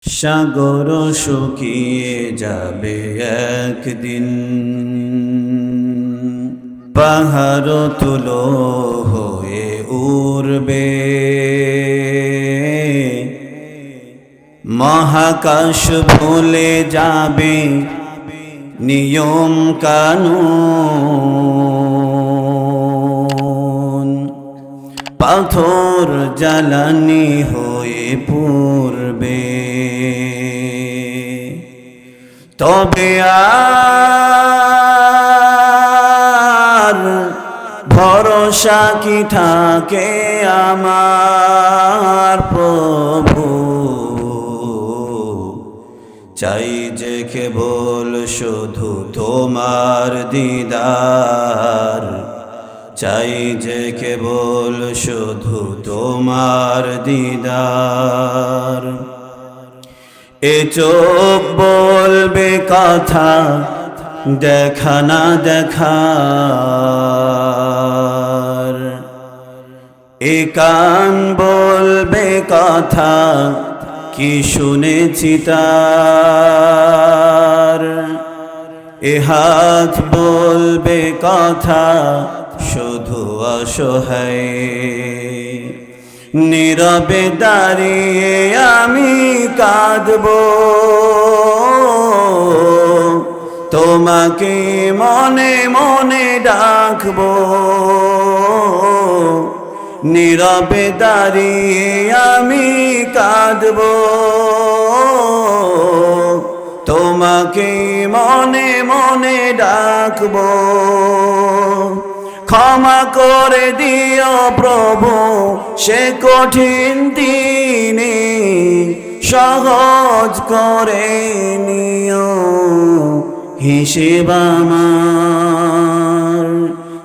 সাগর শুকিয়ে যাবে একদিন, পাহাড় তুলো হয়ে উড়বে, মহাকাশ ভুলে যাবে নিয়ম কানুন, পাথর জ্বালানি হয়ে পড়বে। তবে আর ভরসা কি থাকে আমার প্রভু, চাই যে কেবল শুধু তোমার দিদার, চাই যে কেবল শুধু তোমার দিদার। এ চোখ বলবে কথা দেখা না দেখার, এ কান বলবে কথা কি শুনেছি তার, এ হাত বলবে কথা শুধু অসহায়। নীরবে দাঁড়িয়ে আমি কাঁদব, তোমাকে মনে মনে ডাকব। নীরবে দাঁড়িয়ে আমি কাঁদব, তোমাকে মনে মনে ডাকব। ক্ষমা করে দিও প্রভু সে কঠিন দিনে, সহজ করে নিও হিসেব আমার।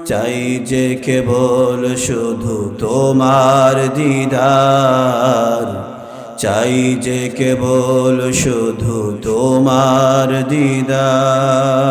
চাই যে কেবল শুধু তোমার দিদার, চাই যে কেবল শুধু তোমার দিদার।